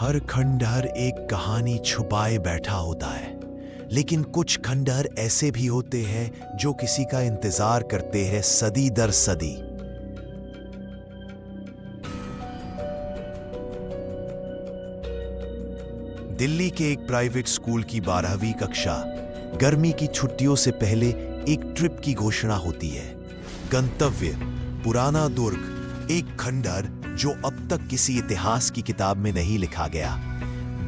हर खंडहर एक कहानी छुपाए बैठा होता है, लेकिन कुछ खंडहर ऐसे भी होते हैं जो किसी का इंतजार करते हैं सदी दर सदी। दिल्ली के एक प्राइवेट स्कूल की 12वीं कक्षा, गर्मी की छुट्टियों से पहले एक ट्रिप की घोषणा होती है। गंतव्य पुराना दुर्ग, एक खंडहर जो अब तक किसी इतिहास की किताब में नहीं लिखा गया।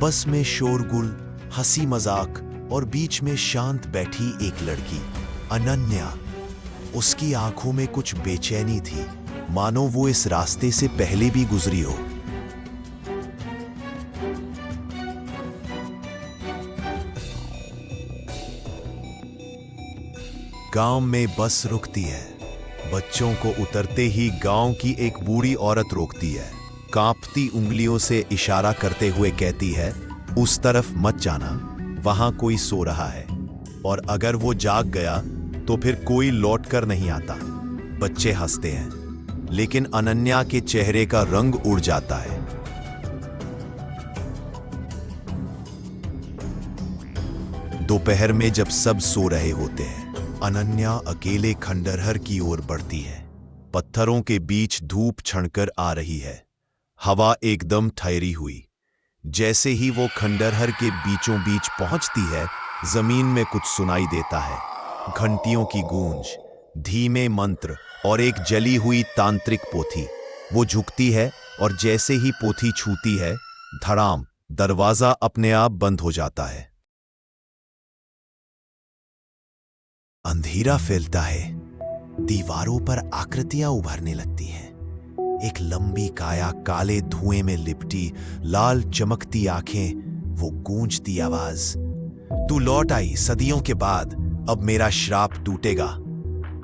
बस में शोरगुल, हंसी मजाक और बीच में शांत बैठी एक लड़की, अनन्या। उसकी आंखों में कुछ बेचैनी थी, मानो वो इस रास्ते से पहले भी गुजरी हो। गांव में बस रुकती है। बच्चों को उतरते ही गांव की एक बूढ़ी औरत रोकती है। कांपती उंगलियों से इशारा करते हुए कहती है, उस तरफ मत जाना, वहां कोई सो रहा है, और अगर वो जाग गया तो फिर कोई लौट कर नहीं आता। बच्चे हंसते हैं, लेकिन अनन्या के चेहरे का रंग उड़ जाता है। दोपहर में जब सब सो रहे होते हैं, अनन्या अकेले खंडहर की ओर बढ़ती है। पत्थरों के बीच धूप छणकर आ रही है। हवा एकदम ठहरी हुई। जैसे ही वो खंडहर के बीचों बीच पहुंचती है, जमीन में कुछ सुनाई देता है। घंटियों की गूंज, धीमे मंत्र और एक जली हुई तांत्रिक पोथी। वो झुकती है और जैसे ही पोथी छूती है, धड़ाम, दरवाजा अपने आप बंद हो जाता है। अंधेरा फैलता है। दीवारों पर आकृतियां उभरने लगती हैं। एक लंबी काया, काले धुएं में लिपटी, लाल चमकती आंखें, वो गूंजती आवाज, तू लौट आई सदियों के बाद, अब मेरा श्राप टूटेगा।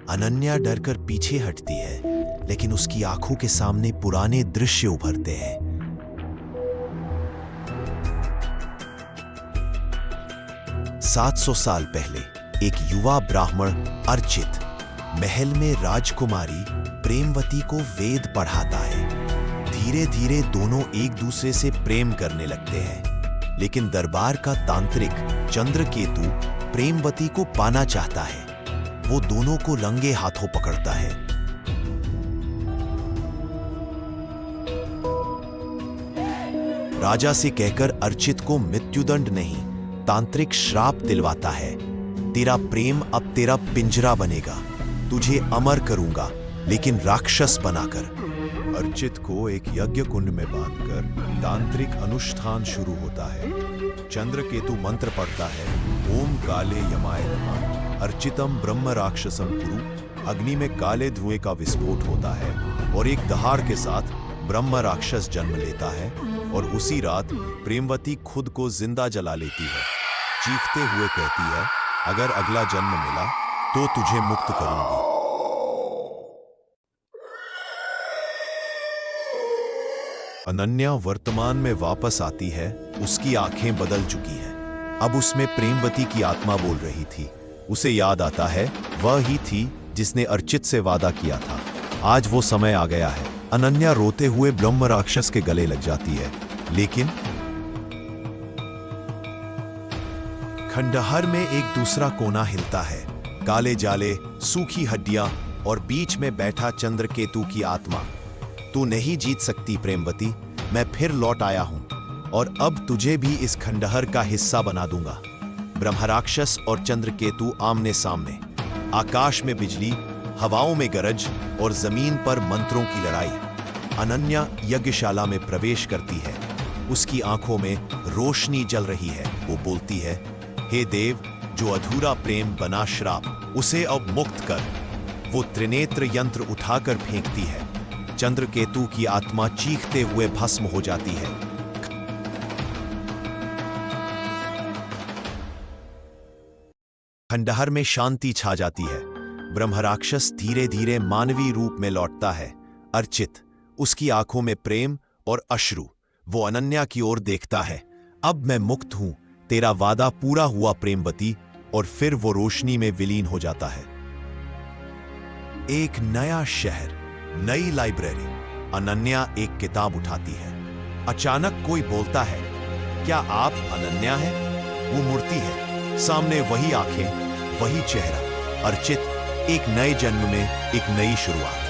अनन्या डरकर पीछे हटती है, लेकिन उसकी आंखों के सामने पुराने दृश्य उभरते हैं। 700 साल पहले एक युवा ब्राह्मण अर्चित महल में राजकुमारी प्रेमवती को वेद पढ़ाता है। धीरे धीरे दोनों एक दूसरे से प्रेम करने लगते हैं, लेकिन दरबार का तांत्रिक चंद्रकेतु प्रेमवती को पाना चाहता है। वो दोनों को रंगे हाथों पकड़ता है। राजा से कहकर अर्चित को मृत्युदंड नहीं, तांत्रिक श्राप दिलवाता है। तेरा प्रेम अब तेरा पिंजरा बनेगा, तुझे अमर करूंगा, लेकिन राक्षस बनाकर। अर्चित को एक यज्ञ कुंड में बांधकर तांत्रिक अनुष्ठान शुरू होता है। चंद्रकेतु मंत्र पढ़ता है, ओम काले यमाय नमः, अर्चितम ब्रह्म राक्षसम कुरु। अग्नि में काले धुएं का विस्फोट होता है और एक दहाड़ के साथ ब्रह्म राक्षस जन्म लेता है, और उसी रात प्रेमवती खुद को जिंदा जला लेती है। चीखते हुए कहती है, अगर अगला जन्म मिला तो तुझे मुक्त करूंगी। अनन्या वर्तमान में वापस आती है। उसकी आंखें बदल चुकी हैं। अब उसमें प्रेमवती की आत्मा बोल रही थी। उसे याद आता है, वह ही थी जिसने अर्चित से वादा किया था। आज वो समय आ गया है। अनन्या रोते हुए ब्रह्म राक्षस के गले लग जाती है, लेकिन खंडहर में एक दूसरा कोना हिलता है। काले जाले, सूखी हड्डियां और बीच में बैठा चंद्रकेतु की आत्मा। तू नहीं जीत सकती प्रेमवती, मैं फिर लौट आया हूं, और अब तुझे भी इस खंडहर का हिस्सा बना दूंगा। ब्रह्मराक्षस और चंद्रकेतु आमने सामने। आकाश में बिजली, हवाओं में गरज और जमीन पर मंत्रों की लड़ाई। अनन्या यज्ञशाला में प्रवेश करती है। उसकी आंखों में रोशनी जल रही है। वो बोलती है, हे देव, जो अधूरा प्रेम बना श्राप, उसे अब मुक्त कर। वो त्रिनेत्र यंत्र उठाकर फेंकती है। चंद्रकेतु की आत्मा चीखते हुए भस्म हो जाती है। खंडहर में शांति छा जाती है। ब्रह्मराक्षस धीरे धीरे मानवीय रूप में लौटता है। अर्चित, उसकी आंखों में प्रेम और अश्रु। वो अनन्या की ओर देखता है, अब मैं मुक्त हूं, तेरा वादा पूरा हुआ प्रेमवती, और फिर वो रोशनी में विलीन हो जाता है। एक नया शहर, नई लाइब्रेरी। अनन्या एक किताब उठाती है। अचानक कोई बोलता है, क्या आप अनन्या हैं? वो मुड़ती है, सामने वही आंखें, वही चेहरा। अर्चित, एक नए जन्म में एक नई शुरुआत।